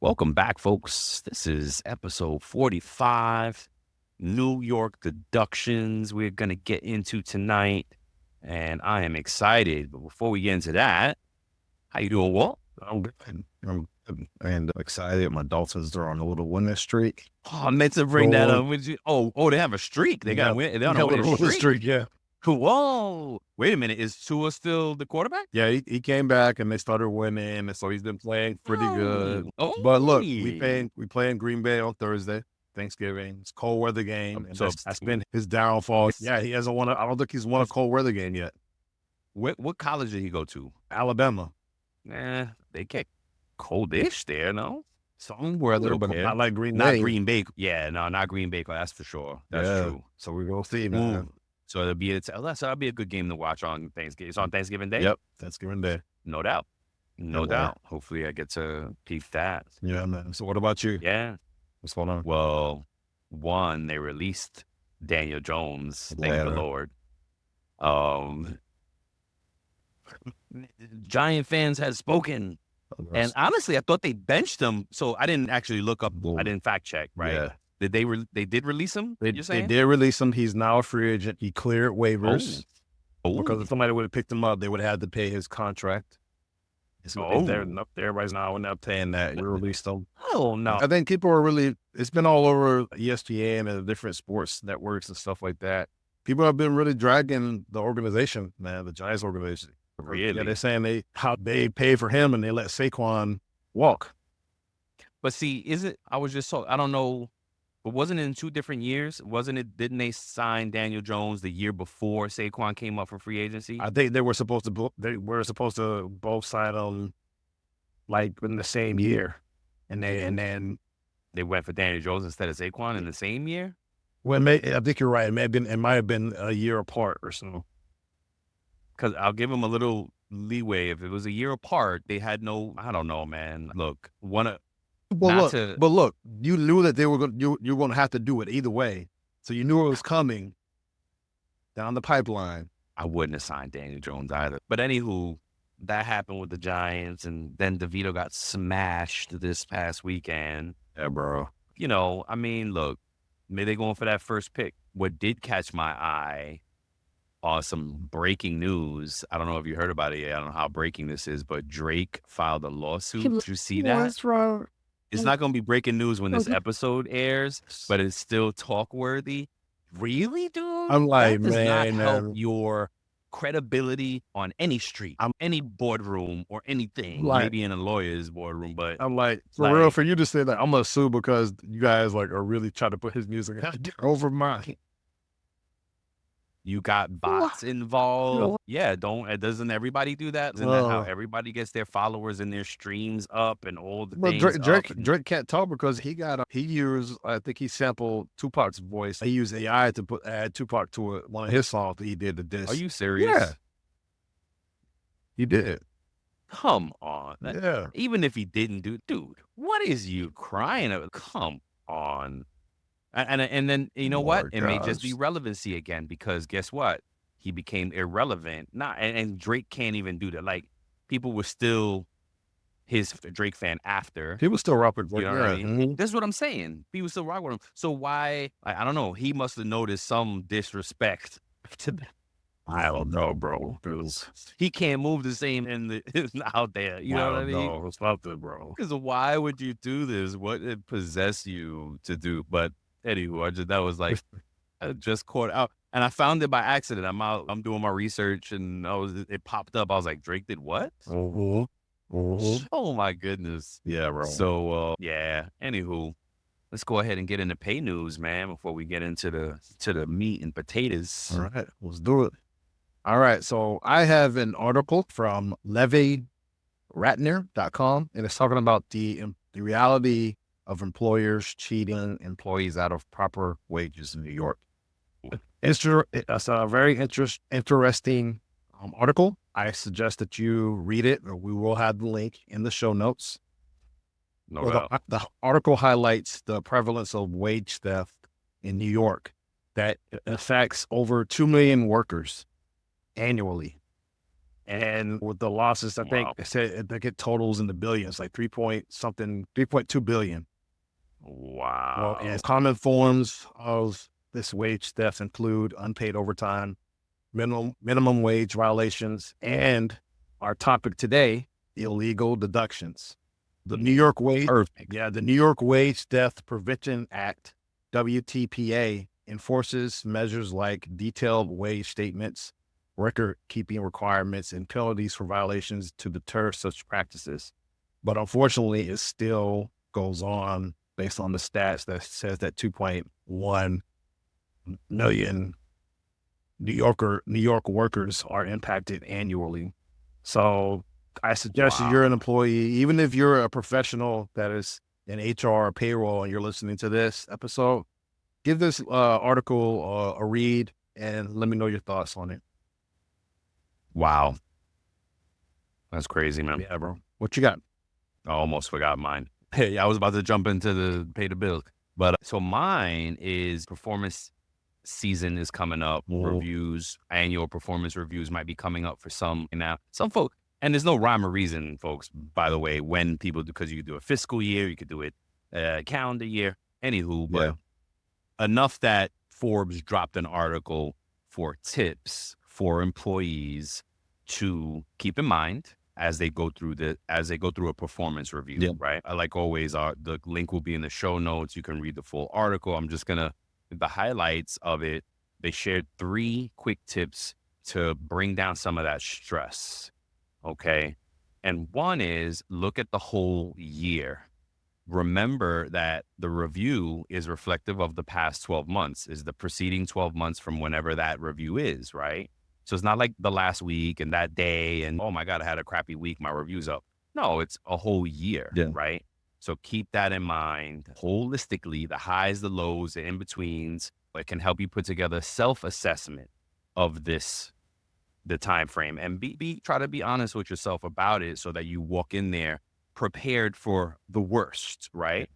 Welcome back, folks. This is episode 45, New York deductions we're going to get into tonight, and I am excited. But before we get into that, how you doing, Walt? I'm good. I'm good and excited. My Dolphins are on a little winning streak. Oh, I meant to bring that up. Oh, they have a streak. They got to win. They're on a winning streak. Yeah. Whoa. Wait a minute. Is Tua still the quarterback? Yeah, he came back and they started winning, and so he's been playing pretty good. Oh, But look, we play in Green Bay on Thursday, Thanksgiving. It's a cold weather game, and So- that's been his downfall. Yeah, he hasn't won. I don't think he's won a cold weather game yet. what college did he go to? Alabama. They get coldish there, no? Some weather, but bit. not like Green Not Bay. Green Bay. Yeah, no, not Green Bay. That's for sure. That's Yeah. true. So we're gonna see, man. So that'll be a good game to watch on Thanksgiving. It's on Thanksgiving Day. Yep, Thanksgiving Day. No doubt. No Yeah. doubt. Hopefully, I get to peep that. Yeah, man. So what about you? Yeah. What's going on? Well, one, they released Daniel Jones. Thank the Later. Lord. Giant fans had spoken. And honestly, I thought they benched him, so I didn't actually look up. I didn't fact check, right? Yeah. Did they did release him? They you're saying? did release him. He's now a free agent. He cleared waivers Oh. because if somebody would have picked him up, they would have had to pay his contract. So everybody's now up paying that. We released him. Oh no. I think people are really. It's been all over ESPN and the different sports networks and stuff like that. People have been really dragging the organization, man, the Giants organization. Really? Yeah, they're saying how they pay for him and they let Saquon walk. But see, I was just I don't know, but wasn't it in 2 different years? Didn't they sign Daniel Jones the year before Saquon came up for free agency? I think they were supposed to both sign on like in the same year. And then They went for Daniel Jones instead of Saquon in the same year? well, I think you're right. It might have been a year apart or so. Because I'll give them a little leeway. If it was a year apart, they had I don't know, man. Look, But look, you knew that they were going. You were going to have to do it either way, so you knew it was coming down the pipeline. I wouldn't have signed Daniel Jones either. But anywho, that happened with the Giants, and then DeVito got smashed this past weekend. Yeah, bro. I mean, look, maybe they're going for that first pick. What did catch my eye some breaking news. I don't know if you heard about it yet. I don't know how breaking this is, but Drake filed a lawsuit. Did you see that? What's wrong? It's not going to be breaking news when this episode airs, but it's still talk worthy. Really, dude? I'm like, that does man, not help your credibility on any street, any boardroom or anything. Maybe in a lawyer's boardroom, but I'm like, for real, for you to say that, I'm gonna sue because you guys are really trying to put his music over mine. You got bots involved. Yeah, doesn't everybody do that? Isn't that how everybody gets their followers and their streams up and all the things Drake can't talk because I think he sampled Tupac's voice. He used AI to add Tupac to one of his songs that he did the diss. Are you serious? Yeah. He did. Come on. Yeah. Even if he didn't dude, what is you crying about? Come on. And then, you know what? It may just be relevancy again, because guess what? He became irrelevant. And Drake can't even do that. Like, people were still his Drake fan after. He was still rocking. You know what I mean? That's what I'm saying. People still rock with him. So why? I don't know. He must have noticed some disrespect to them. I don't know, bro. He can't move the same out there. You know what I mean? No, it's not that, bro. Because why would you do this? What it possess you to do? But anywho, that was like, I just caught out, and I found it by accident. I'm doing my research, and it popped up. I was like, Drake did what? Mm-hmm. Mm-hmm. Oh my goodness. Yeah, bro. So yeah. Anywho, let's go ahead and get into pay news, man, before we get into the meat and potatoes. All right, let's do it. All right, so I have an article from LevyRatner.com, and it's talking about the reality of employers cheating employees out of proper wages in New York. It's a very interesting article. I suggest that you read it, or we will have the link in the show notes. No doubt. The article highlights the prevalence of wage theft in New York that affects over 2 million workers annually. And with the losses, I think it totals in the billions, like 3.2 billion. Well, and common forms of this wage theft include unpaid overtime, minimum wage violations, and our topic today, illegal deductions. The New York Wage Theft Prevention Act, WTPA, enforces measures like detailed wage statements, record keeping requirements, and penalties for violations to deter such practices. But unfortunately, it still goes on based on the stats that says that 2.1 million New York workers are impacted annually. So I suggest if you're an employee, even if you're a professional that is in HR or payroll and you're listening to this episode, give this article a read and let me know your thoughts on it. Wow. That's crazy, man. Yeah, bro. What you got? I almost forgot mine. Hey, I was about to jump into the pay the bill. But so mine is performance season is coming up. Reviews, annual performance reviews might be coming up for some now. Some folks, and there's no rhyme or reason, folks, by the way, when people do, because you could do a fiscal year, you could do it calendar year, anywho, but enough that Forbes dropped an article for tips for employees to keep in mind as they go through a performance review, right? Like always, the link will be in the show notes. You can read the full article. I'm just gonna the highlights of it. They shared 3 quick tips to bring down some of that stress. Okay. And one is look at the whole year. Remember that the review is reflective of the past 12 months, is the preceding 12 months from whenever that review is, right? So it's not like the last week and that day and, oh my God, I had a crappy week, my review's up. No, it's a whole year, right? So keep that in mind holistically, the highs, the lows, the in-betweens. It can help you put together self-assessment of the time frame, and try to be honest with yourself about it so that you walk in there prepared for the worst, right?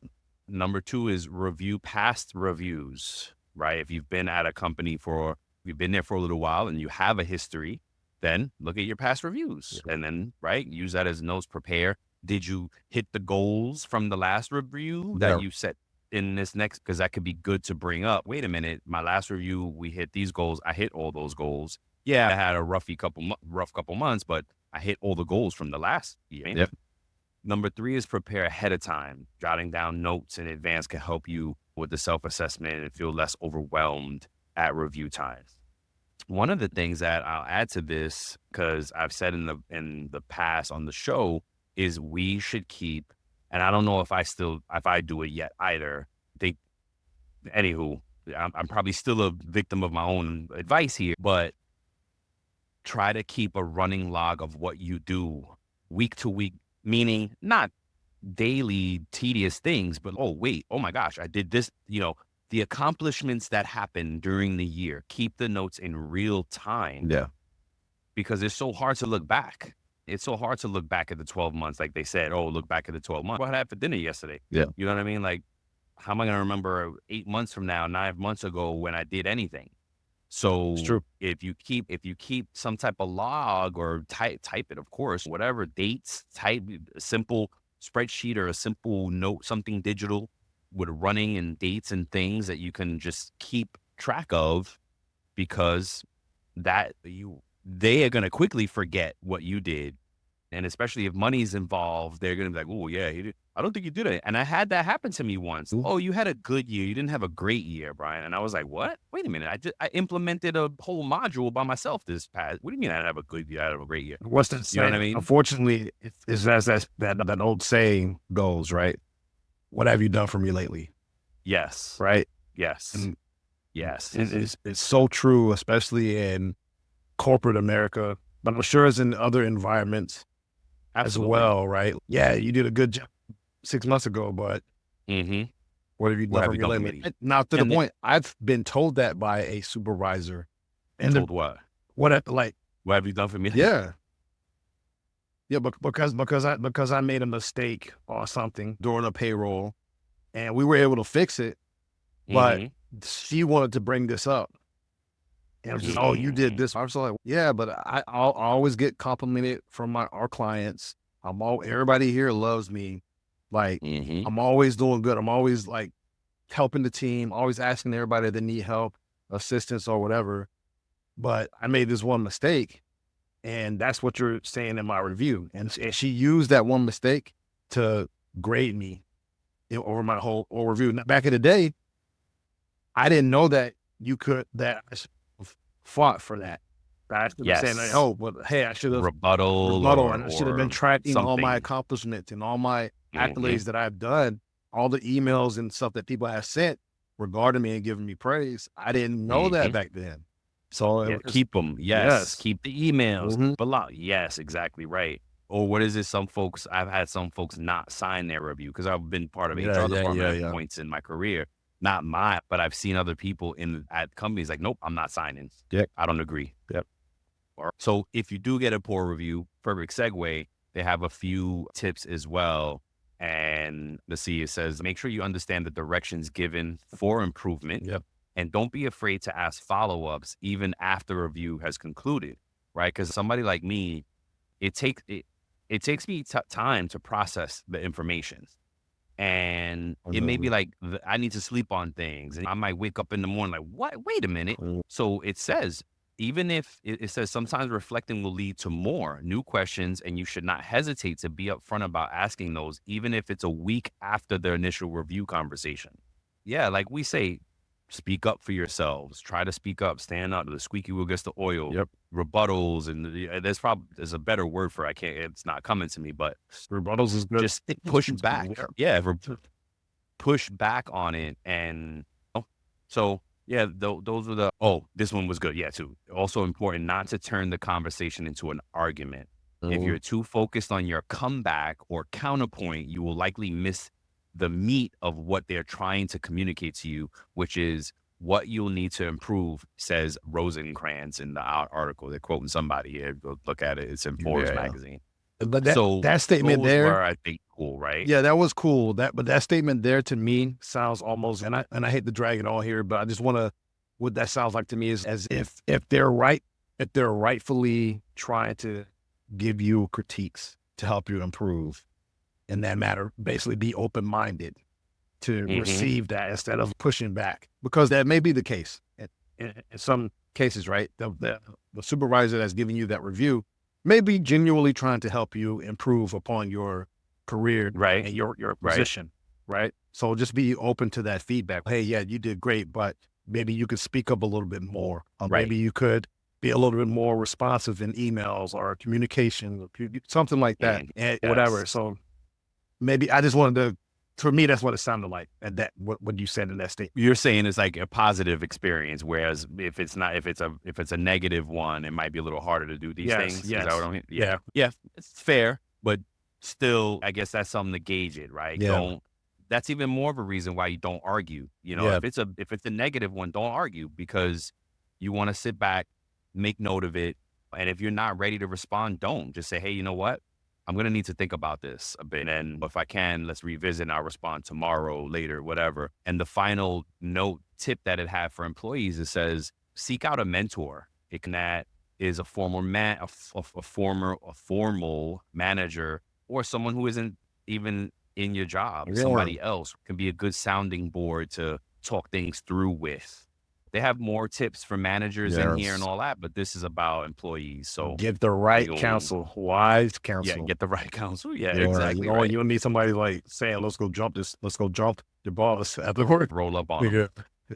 Number 2 is review past reviews, right? If you've been at a company you've been there for a little while and you have a history, then look at your past reviews and then, right, use that as notes, prepare. Did you hit the goals from the last review that you set in this next? Because that could be good to bring up. Wait a minute, my last review, we hit these goals. I hit all those goals. Yeah, I had a rough couple months, but I hit all the goals from the last year. Number 3 is prepare ahead of time. Jotting down notes in advance can help you with the self-assessment and feel less overwhelmed at review times. One of the things that I'll add to this, because I've said in the past on the show, is we should keep, and I don't know if I do it yet either. Anywho, I'm probably still a victim of my own advice here, but try to keep a running log of what you do week to week, meaning not daily tedious things, but oh my gosh, I did this, the accomplishments that happen during the year. Keep the notes in real time. Because it's so hard to look back. It's so hard to look back at the 12 months. Like they said, look back at the 12 months. What had for dinner yesterday? You know what I mean? Like, how am I going to remember 8 months from now, 9 months ago when I did anything? So if you keep some type of log or type it, of course, whatever dates, type a simple spreadsheet or a simple note, something digital with running and dates and things that you can just keep track of, because they are going to quickly forget what you did. And especially if money's involved, they're going to be like, oh yeah, I don't think you did it. And I had that happen to me once. Oh, you had a good year. You didn't have a great year, Brian. And I was like, what? Wait a minute. I implemented a whole module by myself this past. What do you mean I didn't have a good year? I have a great year. What's that saying? You know what I mean? Unfortunately, it's as that old saying goes, right? What have you done for me lately? Yes. Right? Yes. And yes. It's so true, especially in corporate America, but I'm sure it's in other environments as well, right? Yeah, you did a good job 6 months ago, but what have you done for me lately? Now, to the point, I've been told that by a supervisor. And told what? What have you done for me? Yeah. Yeah, because I made a mistake or something during a payroll, and we were able to fix it, but she wanted to bring this up. And it was just, oh, you did this. I was like, yeah, but I'll always get complimented from our clients. Everybody here loves me. Like, I'm always doing good. I'm always like helping the team, always asking everybody that need help, assistance or whatever. But I made this one mistake, and that's what you're saying in my review. And she used that one mistake to grade me over my whole review. Now, back in the day, I didn't know that that I should have fought for that. I should have said, like, oh, well, hey, I should have rebuttal and I should have been tracking all my accomplishments and all my accolades that I've done, all the emails and stuff that people have sent regarding me and giving me praise. I didn't know that back then. So keep them. Yes. Keep the emails. Yes, exactly right. Or what is it? I've had some folks not sign their review because I've been part of HR department at points in my career. Not mine, but I've seen other people at companies like, nope, I'm not signing. Yep. I don't agree. Yep. So if you do get a poor review, perfect segue, they have a few tips as well. And let's see, it says, make sure you understand the directions given for improvement. Yep. And don't be afraid to ask follow-ups even after review has concluded, right? Because somebody like me, it takes me time to process the information. And it may be like, I need to sleep on things. And I might wake up in the morning like, what? Wait a minute. So it says, even if it says sometimes reflecting will lead to more new questions, and you should not hesitate to be upfront about asking those, even if it's a week after the initial review conversation. Yeah, like we say, speak up for yourselves. Try to speak up. Stand up. The squeaky wheel gets the oil. Yep. Rebuttals, and there's a better word for it. It's not coming to me, but rebuttals is good. Just push back. Yeah, push back on it, and so. Yeah, those are this one was good. Yeah, too. Also important not to turn the conversation into an argument. If you're too focused on your comeback or counterpoint, you will likely miss the meat of what they're trying to communicate to you, which is what you'll need to improve, says Rosencrantz in the article. They're quoting somebody here. Go look at it. It's in Forbes magazine. But that statement there, were, I think, cool, right? Yeah, that was cool. But that statement there to me sounds almost, and I hate to drag it on here, but I just want to, what that sounds like to me is as if they're rightfully trying to give you critiques to help you improve in that matter, basically be open-minded to receive that instead of pushing back, because that may be the case in some cases, right? The supervisor that's giving you that review may be genuinely trying to help you improve upon your career, right, and your position, right? So just be open to that feedback. Hey, yeah, you did great, but maybe you could speak up a little bit more. Maybe you could be a little bit more responsive in emails or communication, something like that, and whatever. So maybe I just wanted to. For me, that's what it sounded like. And that what you said in that statement. You're saying it's like a positive experience, whereas if it's a negative one, it might be a little harder to do these things. Yes. Is that what I mean? Yeah. It's fair, but still, I guess that's something to gauge it, right? Yeah. That's even more of a reason why you don't argue. If it's a negative one, don't argue, because you want to sit back, make note of it, and if you're not ready to respond, don't. Just say, hey, you know what? I'm going to need to think about this a bit. And if I can, let's revisit and I'll respond tomorrow, later, whatever. And the final tip that it had for employees, it says, seek out a mentor. That is a formal manager, or someone who isn't even in your job. Somebody else can be a good sounding board to talk things through with. They have more tips for managers in here and all that, but this is about employees. So get the right counsel, wise counsel. Yeah, get the right counsel. Yeah, exactly. Right. You don't need somebody like saying, let's go jump the boss at the work. Roll up on them.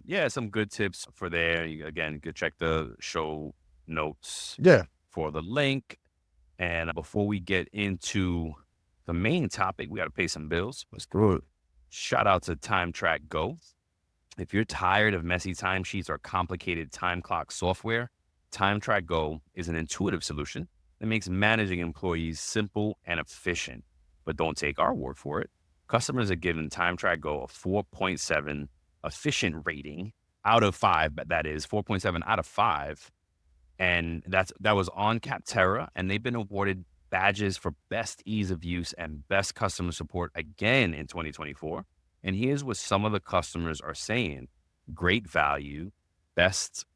Yeah, some good tips for there. You could check the show notes for the link. And before we get into the main topic, we got to pay some bills. Let's do it. Shout out to Time Track Go. If you're tired of messy timesheets or complicated time clock software, Time Track Go is an intuitive solution that makes managing employees simple and efficient. But don't take our word for it. Customers are given Time Track Go a 4.7 efficient rating out of 5, but that is 4.7 out of 5. And that was on Capterra, and they've been awarded badges for best ease of use and best customer support again in 2024. And here's what some of the customers are saying: great value, best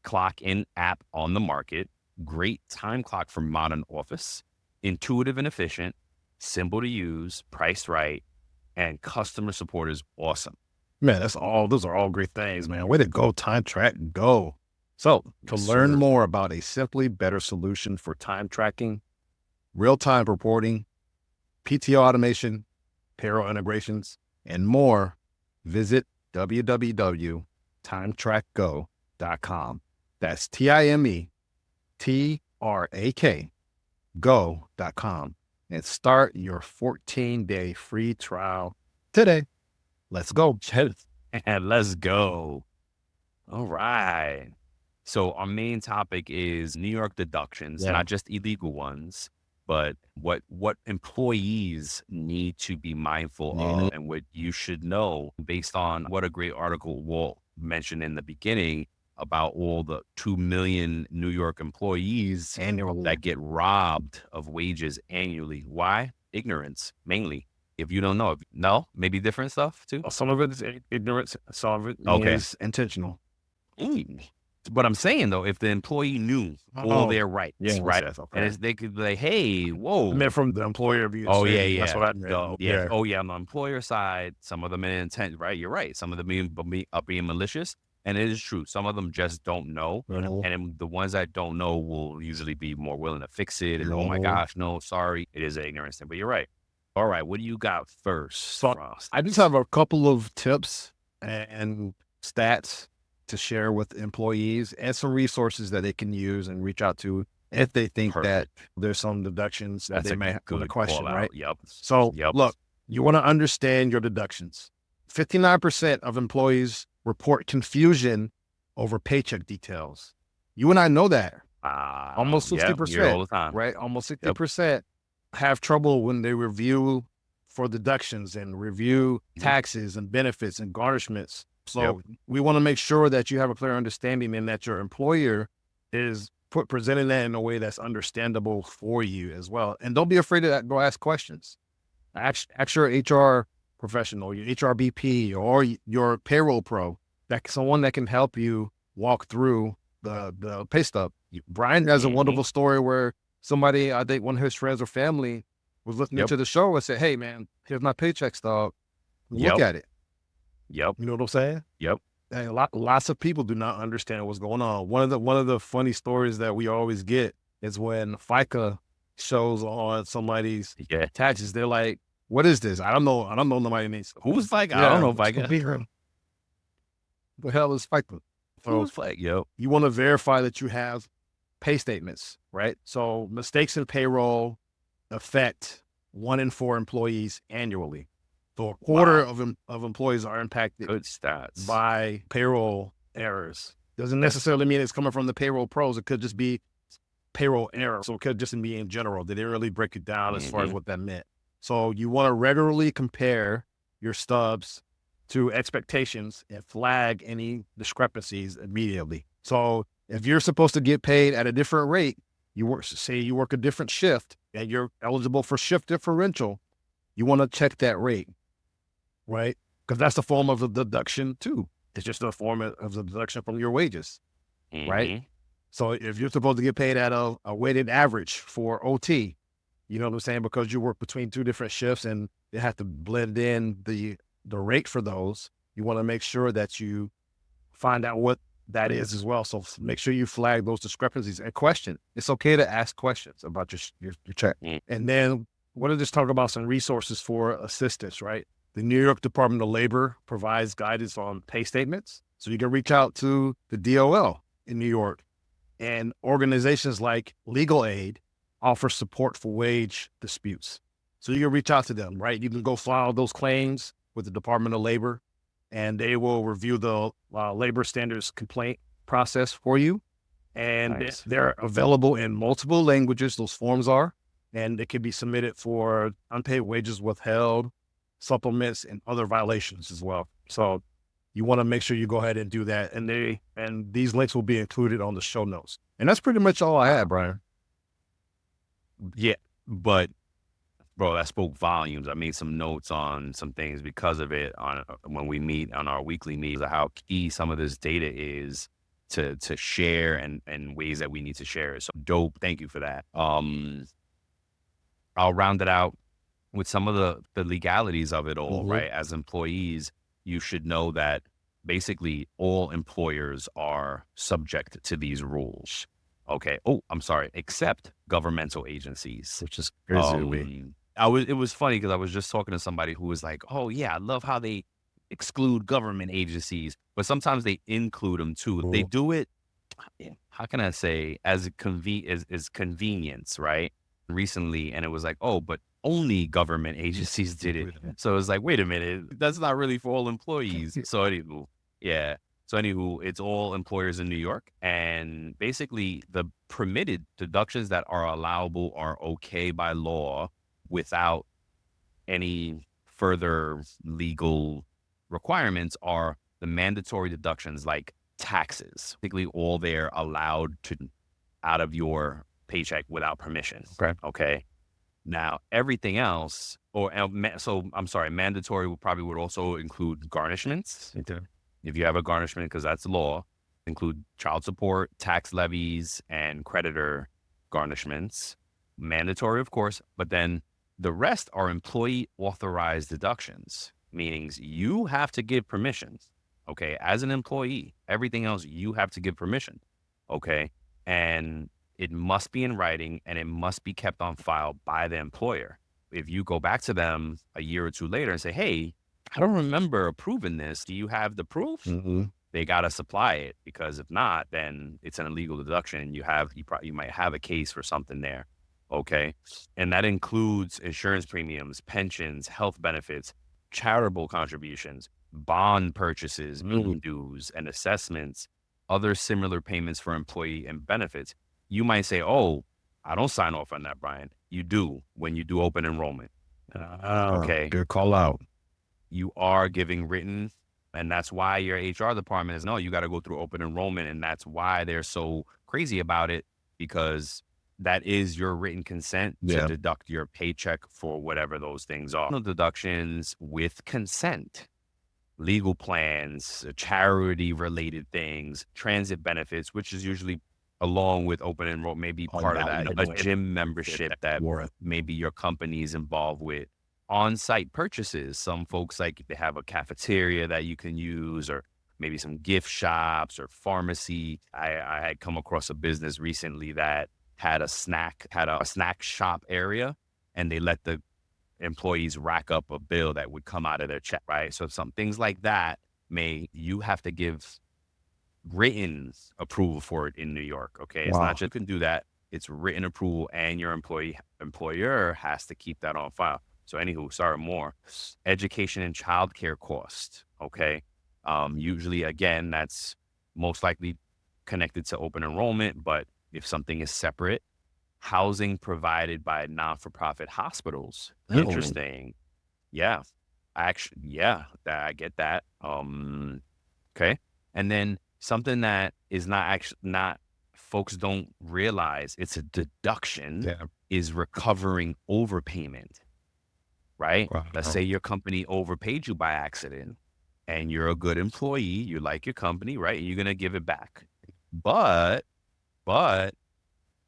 clock in app on the market, great time clock for modern office, intuitive and efficient, simple to use, priced right, and customer support is awesome. Man, those are all great things, man. Way to go, Time Track, go. So to Yes, learn sir. more about a simply better solution for time tracking, real-time reporting, PTO automation, payroll integrations, and more, visit www.timetrackgo.com. That's TIMETRAK go.com and start your 14-day free trial today. Let's go. And let's go. All right. So our main topic is New York deductions, Yeah. not just illegal ones, but what employees need to be mindful of and what you should know based on what a great article Walt mentioned in the beginning about all the 2 million New York employees Annually. that get robbed of wages annually. Why? Ignorance, mainly. If you don't know, maybe different stuff too. Some of it is ignorance. Some of it is intentional. But I'm saying though, if the employee knew all their rights, right, and they could be like, "Hey, whoa!" I meant from the employer view. Oh yeah. That's what I meant. Yeah. Oh yeah. On the employer side, some of them in intent, right? You're right. Some of them are being malicious, and it is true. Some of them just don't know, and then the ones that don't know will usually be more willing to fix it. And oh my gosh, no, sorry, it is an ignorance thing. But you're right. All right, what do you got first? So I just have a couple of tips and stats to share with employees and some resources that they can use and reach out to if they think that there's some deductions that they may have a question, right? Yep. So look, you want to understand your deductions. 59% of employees report confusion over paycheck details. You and I know that. Almost 60%, all the time. right? Almost 60% have trouble when they review for deductions and review taxes and benefits and garnishments. So we want to make sure that you have a clear understanding and that your employer is presenting that in a way that's understandable for you as well. And don't be afraid to go ask questions. Ask your HR professional, your HRBP, or your payroll pro, someone that can help you walk through the pay stub. Brian has a wonderful story where somebody, I think one of his friends or family, was listening to the show and said, "Hey man, here's my paycheck stub. Look at it." Yep. You know what I'm saying? Yep. And lots of people do not understand what's going on. One of the funny stories that we always get is when FICA shows on somebody's taxes. They're like, "What is this? I don't know. Nobody needs who's FICA. I don't know FICA. The hell is FICA?" Who's FICA? You want to verify that you have pay statements, right? So mistakes in payroll affect 1 in 4 employees annually. So a quarter of employees are impacted by payroll errors. Doesn't necessarily mean it's coming from the payroll pros. It could just be payroll error. So it could just be in general. They didn't really break it down as far as what that meant. So you want to regularly compare your stubs to expectations and flag any discrepancies immediately. So if you're supposed to get paid at a different rate, you work a different shift and you're eligible for shift differential, you want to check that rate. Right? Because that's the form of the deduction too. It's just a form of the deduction from your wages, right? So if you're supposed to get paid at a weighted average for OT, you know what I'm saying? Because you work between 2 different shifts and they have to blend in the rate for those, you want to make sure that you find out what that is as well. So make sure you flag those discrepancies and question. It's okay to ask questions about your check. And then we're going to just talk about some resources for assistance, right? The New York Department of Labor provides guidance on pay statements. So you can reach out to the DOL in New York, and organizations like Legal Aid offer support for wage disputes. So you can reach out to them, right? You can go file those claims with the Department of Labor, and they will review the labor standards complaint process for you. And they're available in multiple languages, those forms are, and it can be submitted for unpaid wages withheld, supplements, and other violations as well. So you want to make sure you go ahead and do that. And these links will be included on the show notes. And that's pretty much all I had, Brian. Yeah, but bro, that spoke volumes. I made some notes on some things because of it when we meet on our weekly meetings of how key some of this data is to share and ways that we need to share it. So dope. Thank you for that. I'll round it out with some of the legalities of it all, right? As employees, you should know that basically all employers are subject to these rules. Okay. Oh, I'm sorry, except governmental agencies. Which is crazy to me. It was funny because I was just talking to somebody who was like, oh yeah, I love how they exclude government agencies, but sometimes they include them too. They do it, how can I say, as convenience, right? Recently, and it was like, oh, but only government agencies did it. So it was like, wait a minute, that's not really for all employees. So anywho, yeah. So anywho, it's all employers in New York, and basically the permitted deductions that are allowable are okay by law without any further legal requirements are the mandatory deductions like taxes. Basically, all they're allowed to out of your paycheck without permission. Okay. Now, everything else, so I'm sorry, mandatory would also include garnishments. If you have a garnishment, because that's law, include child support, tax levies, and creditor garnishments. Mandatory, of course, but then the rest are employee authorized deductions, meaning you have to give permission. Okay. As an employee, everything else you have to give permission. Okay. And it must be in writing and it must be kept on file by the employer. If you go back to them a year or two later and say, hey, I don't remember approving this. Do you have the proof? They got to supply it, because if not, then it's an illegal deduction and you might have a case for something there. Okay. And that includes insurance premiums, pensions, health benefits, charitable contributions, bond purchases, dues and assessments, other similar payments for employee and benefits. You might say, oh, I don't sign off on that, Brian. You do when you do open enrollment. Okay. Good call out. You are giving written, and that's why your HR department is, no, you got to go through open enrollment. And that's why they're so crazy about it, because that is your written consent to deduct your paycheck for whatever those things are. Deductions with consent, legal plans, charity related things, transit benefits, which is usually along with open enrollment, maybe part of that, a gym membership that maybe your company is involved with, on-site purchases. Some folks, like, they have a cafeteria that you can use, or maybe some gift shops or pharmacy. I had come across a business recently that had a snack shop area, and they let the employees rack up a bill that would come out of their check, right? So some things like that, you have to give written approval for it in New York. Okay. It's not just you can do that. It's written approval, and your employer has to keep that on file. So anywho, sorry, more education and childcare costs. Okay. Usually, again, that's most likely connected to open enrollment, but if something is separate, housing provided by not-for-profit hospitals. Interesting. Yeah. I get that. Okay. And then something that is not folks don't realize it's a deduction is recovering overpayment, right? Let's say your company overpaid you by accident and you're a good employee, you like your company, right? You're going to give it back. But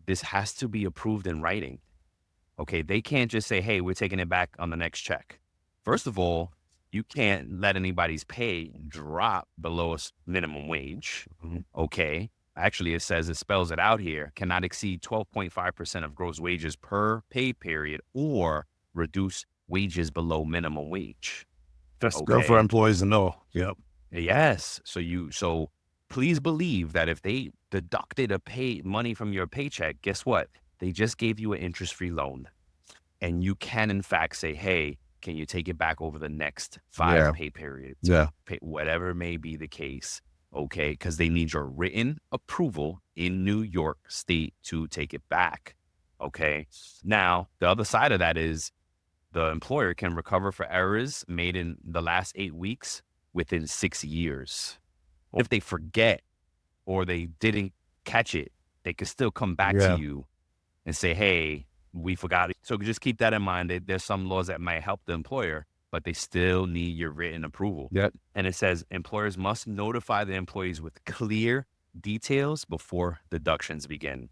this has to be approved in writing. Okay. They can't just say, hey, we're taking it back on the next check. First of all, you can't let anybody's pay drop below a minimum wage. Okay. Actually, it spells it out here, cannot exceed 12.5% of gross wages per pay period, or reduce wages below minimum wage. That's good for employees to know. Yep. Yes. So please believe that if they deducted money from your paycheck, guess what? They just gave you an interest-free loan. And you can, in fact, say, hey, can you take it back over the next 5 pay periods? Whatever may be the case. Okay. Because they need your written approval in New York State to take it back. Okay. Now, the other side of that is the employer can recover for errors made in the last 8 weeks within 6 years. If they forget or they didn't catch it, they can still come back to you and say, hey, we forgot it. So just keep that in mind. There's some laws that might help the employer, but they still need your written approval. And it says employers must notify the employees with clear details before deductions begin,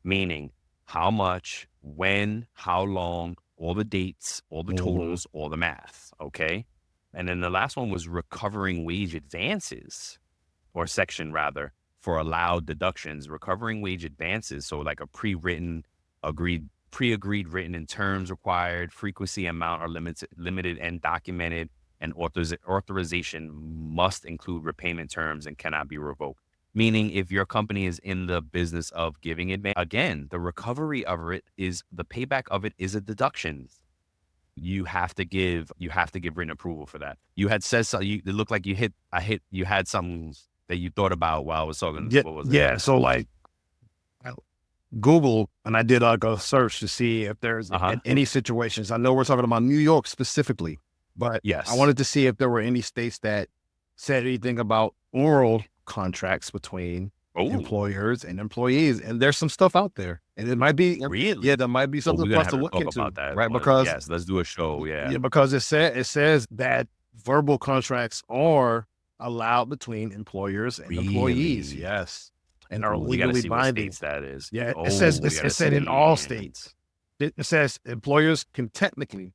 meaning how much, when, how long, all the dates, all the Mm-hmm. totals, all the math. Okay. And then the last one was recovering wage advances, or section rather, for allowed deductions, recovering wage advances. So like a pre-agreed written in terms required, frequency, amount are limited and documented, and authorization must include repayment terms and cannot be revoked. Meaning if your company is in the business of giving advance, again, the recovery of it is the payback of it is a deduction. You have to give written approval for that. You had said so. It looked like you had something that you thought about while I was talking. Yeah, What was it? yeah. So like Google, and I did like a search to see if there's Uh-huh. any situations. I know we're talking about New York specifically, but I Yes. wanted to see if there were any states that said anything about oral contracts between Oh, employers and employees. And there's some stuff out there, and it might be, yeah, really? there might be Well, something we're for gonna us have to to look talk into, about that. right? Because Yes, let's do a show. Yeah. yeah, because it says that verbal contracts are allowed between employers and employees. Really? Yes, and are Ooh, we got to legally see what binding. states that is. Yeah, it Oh, says we got it to said in all see. states. It says employers can technically,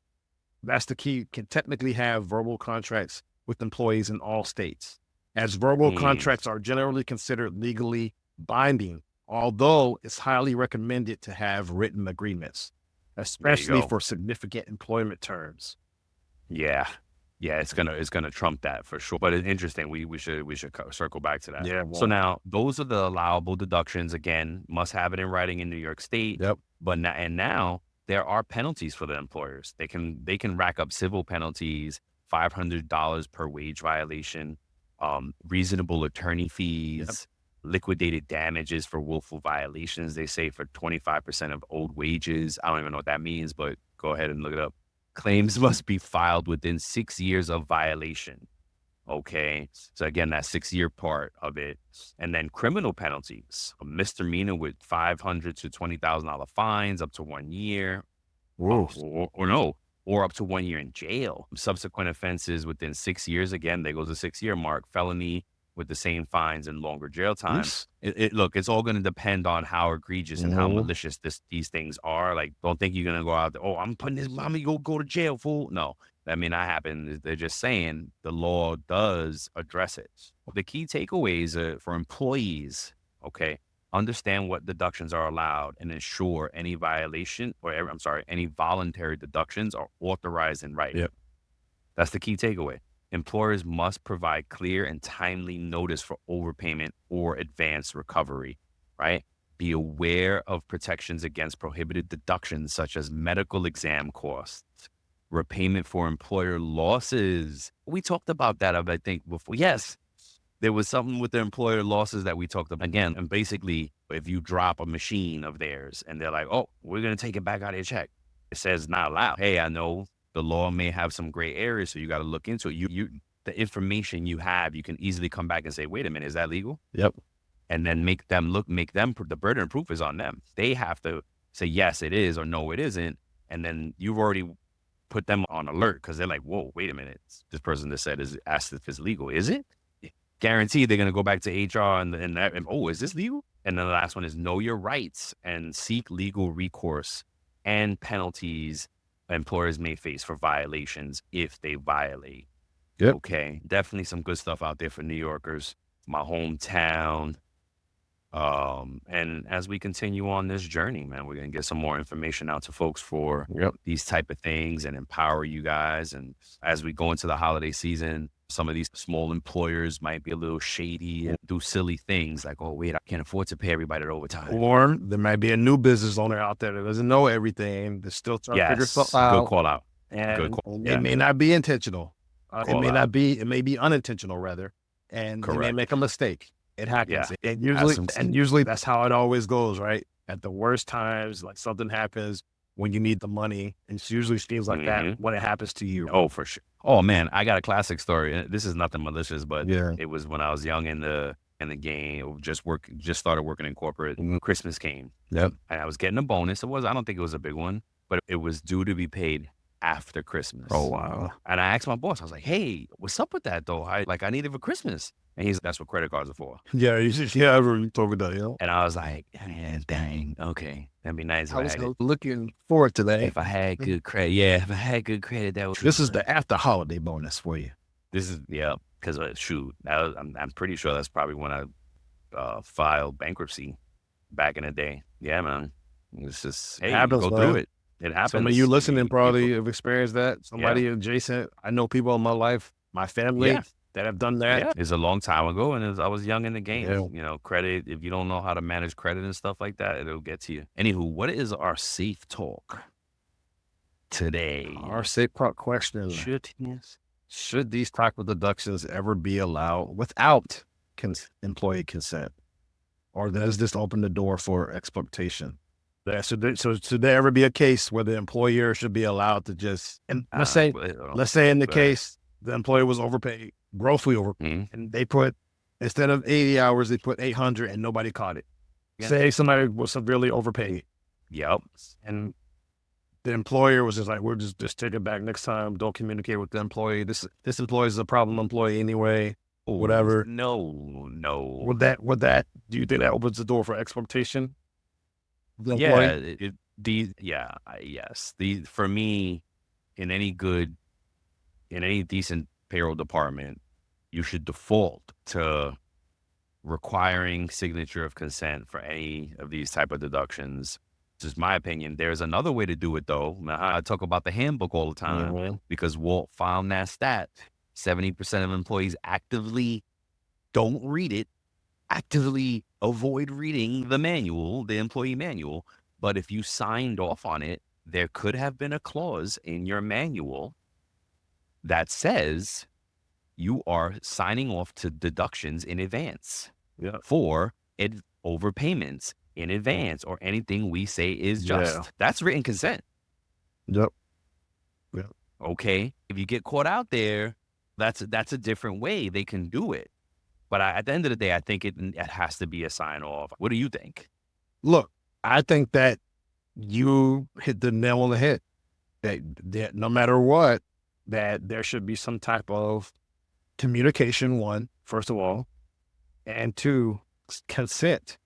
that's the key, can technically have verbal contracts with employees in all states, as verbal Hmm. contracts are generally considered legally binding, although it's highly recommended to have written agreements, There you especially go. for significant employment terms. Yeah. Yeah, it's gonna trump that for sure. But it's interesting. We should circle back to that. Yeah, So well, now those are the allowable deductions. Again, must have it in writing in New York State. yep. But now there are penalties for the employers. They can rack up civil penalties, $500 per wage violation, reasonable attorney Yep. fees, liquidated damages for willful violations. They say for 25% of owed wages. I don't even know what that means, but go ahead and look it up. Claims must be filed within 6 years of violation. Okay. So again, that 6 year part of it. And then criminal penalties, a misdemeanor with $500 to $20,000 fines, up to 1 year, Whoa. or no, or up to 1 year in jail. Subsequent offenses within 6 years, again, there goes the 6 year mark. Felony with the same fines and longer jail time. Oops. Look, it's all going to depend on how egregious and how Mhm. malicious these things are. Like, don't think you're going to go out there, oh, I'm putting this, I'm going to go to jail, fool. No, that may not happen. They're just saying the law does address it. The key takeaways for employees, okay, understand what deductions are allowed and ensure any violation any voluntary deductions are authorized in writing. Yep. That's the key takeaway. Employers must provide clear and timely notice for overpayment or advance recovery, right? Be aware of protections against prohibited deductions such as medical exam costs, repayment for employer losses. We talked about that, I think, before. Yes, there was something with the employer losses that we talked about again. And basically, if you drop a machine of theirs and they're like, oh, we're going to take it back out of your check, it says not allowed. Hey, I know the law may have some gray areas, so you got to look into it. The information you have, you can easily come back and say, wait a minute, is that legal? Yep. And then the burden of proof is on them. They have to say, yes, it is, or no, it isn't. And then you've already put them on alert because they're like, whoa, wait a minute. This person that said is asked if it's legal. Is it? Guaranteed they're going to go back to HR and oh, is this legal? And then the last one is know your rights and seek legal recourse and penalties employers may face for violations if they violate. Yep. Okay. Definitely some good stuff out there for New Yorkers, my hometown. And as we continue on this journey, man, we're going to get some more information out to folks for Yep. these type of things and empower you guys. And as we go into the holiday season, some of these small employers might be a little shady and do silly things like, oh, wait, I can't afford to pay everybody at overtime. Or there might be a new business owner out there that doesn't know everything, that's still trying to figure stuff Yes. Good out. call out. And Good call. it may not be intentional. It Call may out. not be, it may be unintentional rather. And they may Correct. make a mistake. It happens. Yeah. And usually that's how it always goes, right? At the worst times, like something happens when you need the money. And it usually feels like that when it happens to you. Oh, for sure. Oh man, I got a classic story. This is nothing malicious, but Yeah. it was when I was young in the game, just started working in corporate. Christmas came. Yep. And I was getting a bonus. I don't think it was a big one, but it was due to be paid after Christmas. Oh, wow. And I asked my boss, I was like, hey, what's up with that though? I need it for Christmas. And he's, that's what credit cards are for. Yeah, I really told me that, And I was like, man, dang, okay. That'd be nice if I I was had it. looking forward to that. If I had good credit. Yeah, if I had good credit, that would be This is nice. the after holiday bonus for you. This is, yeah, because shoot, I'm pretty sure that's probably when I filed bankruptcy back in the day. Yeah, man. It's just, hey, happens, go man. through it. It happens. Some of you listening probably have experienced that. Somebody adjacent. I know people in my life, my family, that have done that. Yeah, it's a long time ago, and I was young in the game. Yeah. You know, credit, if you don't know how to manage credit and stuff like that, it'll get to you. Anywho, what is our safe talk today? Our safe talk question is, Yes. should these type of deductions ever be allowed without employee consent? Or does this open the door for exploitation? So should there ever be a case where the employer should be allowed to just, and let's say in the case, the employer was overpaid, grossly overpaid, and they put, instead of 80 hours, they put 800 and nobody caught it. Say somebody was severely overpaid. Yep. And the employer was just like, we're just take it back next time. Don't communicate with the employee. This employee is a problem employee anyway. Whatever. No. Would that, do you think that opens the door for exploitation? Yes. For me, in any decent payroll department, you should default to requiring signature of consent for any of these type of deductions. This is my opinion. There's another way to do it though. I talk about the handbook all the time because Walt found that stat. 70% of employees actively don't read it, actively avoid reading the manual, the employee manual. But if you signed off on it, there could have been a clause in your manual that says you are signing off to deductions in advance for overpayments in advance or anything we say is just. That's written consent. Yep. Okay. If you get caught out there, that's a different way they can do it. But at the end of the day, I think it has to be a sign off. What do you think? Look, I think that you hit the nail on the head. That no matter what, that there should be some type of communication, one, first of all, and two, consent.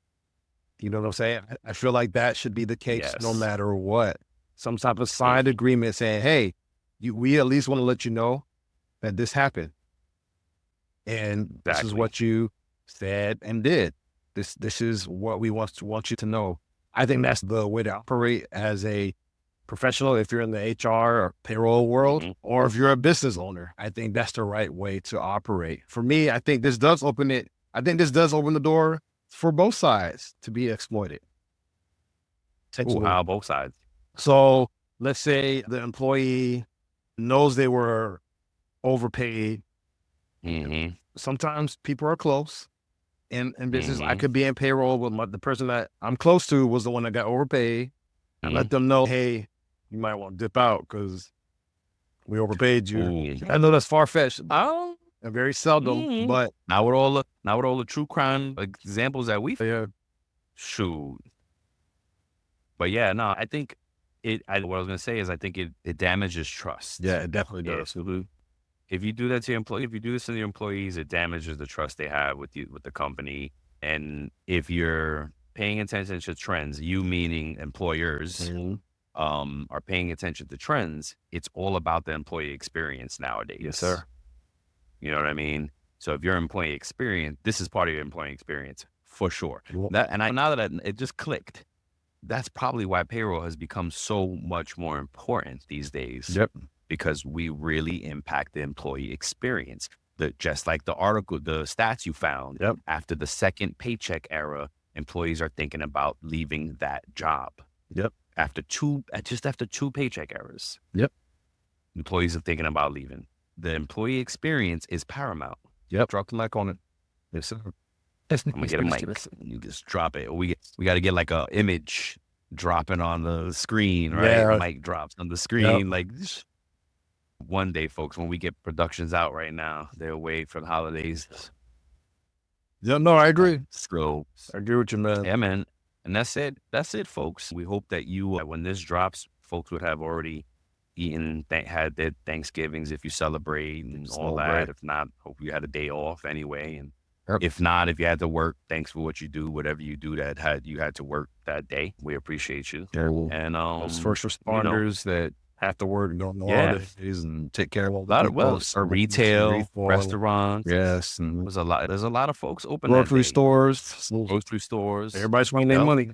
You know what I'm saying? I feel like that should be the case no matter what. Some type of signed agreement saying, hey, we at least want to let you know that this happened. And this is what you said and did. This is what we want you to know. I think that's the way to operate as a professional, if you're in the HR or payroll world, or if you're a business owner. I think that's the right way to operate. For me, I think this does open the door for both sides to be exploited. How both sides? So let's say the employee knows they were overpaid. Sometimes people are close in business. I could be in payroll with the person that I'm close to was the one that got overpaid. I let them know, hey, you might want to dip out because we overpaid you. I know that's far-fetched. And very seldom, but not with all the true crime examples that we shoot. But I think what I was gonna say is I think it damages trust. Yeah, it definitely does. If you do that to your employee, if you do this to your employees, it damages the trust they have with you, with the company. And if you're paying attention to trends, you meaning employers, are paying attention to trends, it's all about the employee experience nowadays. Yes, sir. You know what I mean? So if your employee experience, this is part of your employee experience for sure. Now that it just clicked, that's probably why payroll has become so much more important these days. Yep. Because we really impact the employee experience. Just like the article, the stats you found, after the second paycheck era, employees are thinking about leaving that job. Yep. After two paycheck eras. Yep. Employees are thinking about leaving. The employee experience is paramount. Yep. Drop the mic on it. Yes, sir. I'm gonna get a mic. You just drop it. We got to get like a image dropping on the screen, right? Yeah. Mic drops on the screen, like. One day, folks, when we get productions out right now, they'll wait for the holidays. Yeah, no, I agree. So, I agree with you, man. Yeah, man. And that's it. That's it, folks. We hope that when this drops, folks would have already eating, had their Thanksgivings if you celebrate and all that. If not, hope you had a day off anyway. And if not, if you had to work, thanks for what you do, whatever you do that you had to work that day. We appreciate you. Yeah, well, and those first responders that have to work and don't know all days and take care of all the people, retail, restaurants. Yes, and there's a lot of folks open. Grocery stores. Everybody's making their money.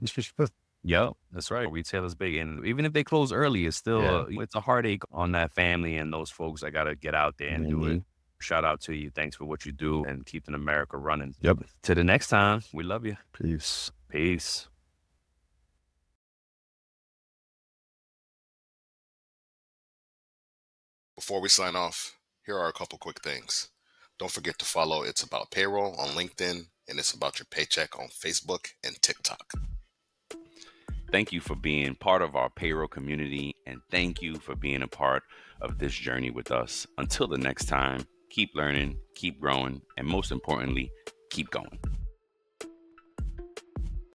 Yep, that's right. Retail is big, and even if they close early, it's still it's a heartache on that family and those folks that got to get out there and do it. Shout out to you. Thanks for what you do and keeping America running. Yep. To the next time, we love you. Peace. Peace. Before we sign off, here are a couple quick things. Don't forget to follow It's About Payroll on LinkedIn and It's About Your Paycheck on Facebook and TikTok. Thank you for being part of our payroll community, and thank you for being a part of this journey with us. Until the next time, keep learning, keep growing, and most importantly, keep going.